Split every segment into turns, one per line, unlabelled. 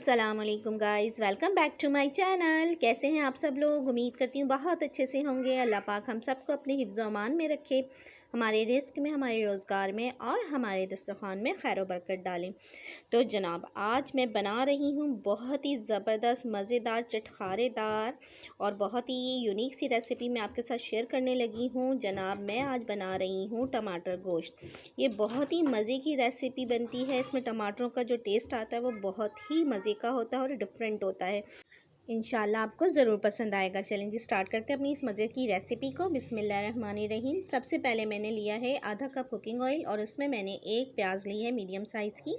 अस्सलाम वालेकुम guys, welcome back to my channel. कैसे हैं आप सब लोग? उम्मीद करती हूँ बहुत अच्छे से होंगे। अल्लाह पाक हम सबको अपने हिफ्ज़ व अमान में रखे, हमारे रिस्क में, हमारे रोज़गार में और हमारे दस्तरख़्वान में खैर व बरकत डालें। तो जनाब, आज मैं बना रही हूँ बहुत ही ज़बरदस्त, मज़ेदार, चटखारेदार और बहुत ही यूनिक सी रेसिपी मैं आपके साथ शेयर करने लगी हूँ। जनाब, मैं आज बना रही हूँ टमाटर गोश्त। ये बहुत ही मज़े की रेसिपी बनती है। इसमें टमाटरों का जो टेस्ट आता है वो बहुत ही मज़े का होता है और डिफरेंट होता है। इंशाल्लाह आपको ज़रूर पसंद आएगा। चलें जी, स्टार्ट करते हैं अपनी इस मज़े की रेसिपी को। बिस्मिल्लाहिर्रहमानिर्रहीम। सबसे पहले मैंने लिया है आधा कप कुकिंग ऑयल और उसमें मैंने एक प्याज ली है मीडियम साइज़ की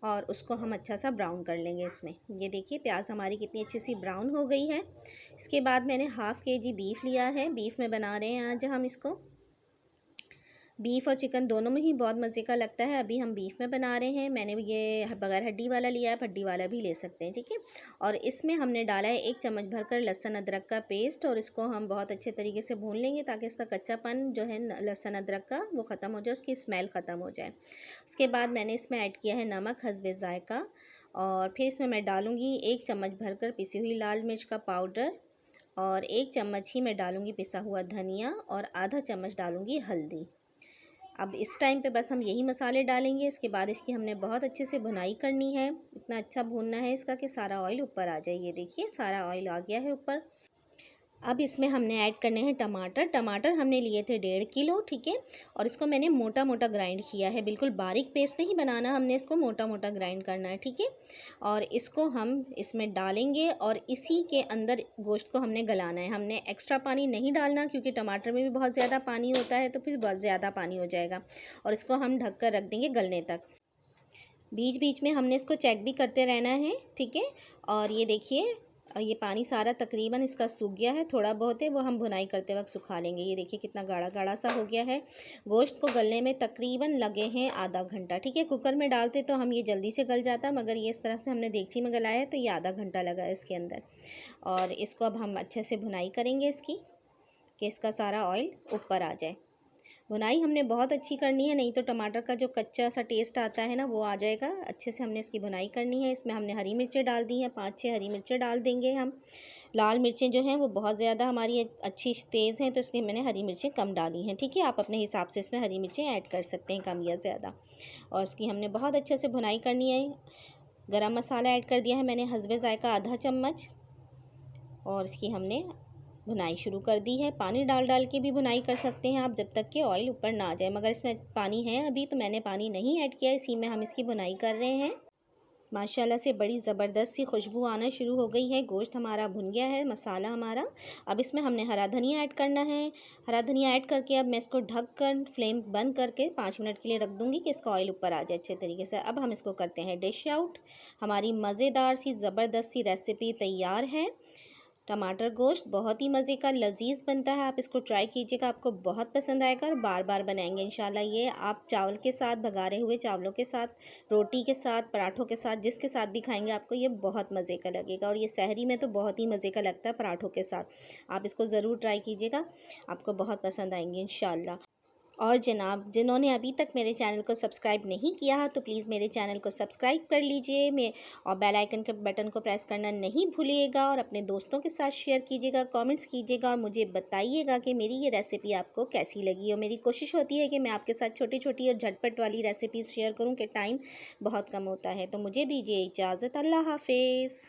और उसको हम अच्छा सा ब्राउन कर लेंगे। इसमें ये देखिए प्याज हमारी कितनी अच्छी सी ब्राउन हो गई है। इसके बाद मैंने हाफ़ केजी बीफ लिया है। बीफ में बना रहे हैं आज हम इसको। बीफ और चिकन दोनों में ही बहुत मज़े का लगता है। अभी हम बीफ में बना रहे हैं। मैंने ये बगैर हड्डी वाला लिया है, हड्डी वाला भी ले सकते हैं, ठीक है। और इसमें हमने डाला है 1 चम्मच भरकर लहसुन अदरक का पेस्ट और इसको हम बहुत अच्छे तरीके से भून लेंगे ताकि इसका कच्चापन जो है लहसुन अदरक का वो ख़त्म हो जाए, उसकी स्मेल ख़त्म हो जाए। उसके बाद मैंने इसमें ऐड किया है नमक हस्बे ज़ायक़ा और फिर इसमें मैं डालूँगी 1 चम्मच भरकर पिसी हुई लाल मिर्च का पाउडर और 1 चम्मच ही मैं डालूँगी पिसा हुआ धनिया और आधा चम्मच डालूँगी हल्दी। अब इस टाइम पे बस हम यही मसाले डालेंगे। इसके बाद इसकी हमने बहुत अच्छे से भुनाई करनी है। इतना अच्छा भूनना है इसका कि सारा ऑयल ऊपर आ जाए। ये देखिए सारा ऑयल आ गया है ऊपर। अब इसमें हमने ऐड करने हैं टमाटर। टमाटर हमने लिए थे 1.5 किलो, ठीक है। और इसको मैंने मोटा मोटा ग्राइंड किया है, बिल्कुल बारीक पेस्ट नहीं बनाना, हमने इसको मोटा मोटा ग्राइंड करना है, ठीक है। और इसको हम इसमें डालेंगे और इसी के अंदर गोश्त को हमने गलाना है। हमने एक्स्ट्रा पानी नहीं डालना क्योंकि टमाटर में भी बहुत ज़्यादा पानी होता है, तो फिर बहुत ज़्यादा पानी हो जाएगा। और इसको हम ढक कर रख देंगे गलने तक। बीच बीच में हमने इसको चेक भी करते रहना है, ठीक है। और ये देखिए ये पानी सारा तकरीबन इसका सूख गया है, थोड़ा बहुत है वो हम भुनाई करते वक्त सुखा लेंगे। ये देखिए कितना गाढ़ा गाढ़ा सा हो गया है। गोश्त को गलने में तकरीबन लगे हैं आधा घंटा, ठीक है। कुकर में डालते तो हम ये जल्दी से गल जाता, मगर ये इस तरह से हमने देगची में गलाया है तो ये आधा घंटा लगा है इसके अंदर। और इसको अब हम अच्छे से भुनाई करेंगे इसकी कि इसका सारा ऑयल ऊपर आ जाए। भुनाई हमने बहुत अच्छी करनी है, नहीं तो टमाटर का जो कच्चा सा टेस्ट आता है ना वो आ जाएगा। अच्छे से हमने इसकी भुनाई करनी है। इसमें हमने हरी मिर्चें डाल दी हैं, 5-6 हरी मिर्चें डाल देंगे हम। लाल मिर्चें जो हैं वो बहुत ज़्यादा हमारी अच्छी तेज़ हैं तो इसलिए मैंने हरी मिर्चें कम डाली हैं, ठीक है। आप अपने हिसाब से इसमें हरी मिर्चें ऐड कर सकते हैं, कम या ज़्यादा। और इसकी हमने बहुत अच्छे से भुनाई करनी है। गरम मसाला ऐड कर दिया है मैंने हस्बे ज़ायक़ा आधा चम्मच और इसकी हमने भुनाई शुरू कर दी है। पानी डाल डाल के भी भुनाई कर सकते हैं आप जब तक कि ऑयल ऊपर ना आ जाए, मगर इसमें पानी है अभी तो मैंने पानी नहीं ऐड किया, इसी में हम इसकी भुनाई कर रहे हैं। माशाल्लाह से बड़ी ज़बरदस्त सी खुशबू आना शुरू हो गई है। गोश्त हमारा भुन गया है, मसाला हमारा। अब इसमें हमने हरा धनिया ऐड करना है। हरा धनिया ऐड करके अब मैं इसको ढक कर फ्लेम बंद करके 5 मिनट के लिए रख दूँगी कि इसका ऑयल ऊपर आ जाए अच्छे तरीके से। अब हम इसको करते हैं डिश आउट। हमारी मज़ेदार सी ज़बरदस्त सी रेसिपी तैयार है। टमाटर गोश्त बहुत ही मज़े का लजीज बनता है। आप इसको ट्राई कीजिएगा, आपको बहुत पसंद आएगा और बार बार बनाएंगे इंशाल्लाह। ये आप चावल के साथ, भगारे हुए चावलों के साथ, रोटी के साथ, पराठों के साथ, जिसके साथ भी खाएंगे आपको ये बहुत मज़े का लगेगा। और ये सहरी में तो बहुत ही मज़े का लगता है पराठों के साथ। आप इसको ज़रूर ट्राई कीजिएगा, आपको बहुत पसंद आएंगे इंशाल्लाह। और जनाब, जिन्होंने अभी तक मेरे चैनल को सब्सक्राइब नहीं किया है तो प्लीज़ मेरे चैनल को सब्सक्राइब कर लीजिए और बेल आइकन के बटन को प्रेस करना नहीं भूलिएगा और अपने दोस्तों के साथ शेयर कीजिएगा, कमेंट्स कीजिएगा और मुझे बताइएगा कि मेरी ये रेसिपी आपको कैसी लगी। और मेरी कोशिश होती है कि मैं आपके साथ छोटी छोटी और झटपट वाली रेसिपीज़ शेयर करूँ कि टाइम बहुत कम होता है। तो मुझे दीजिए इजाज़त। अल्लाह हाफिज़।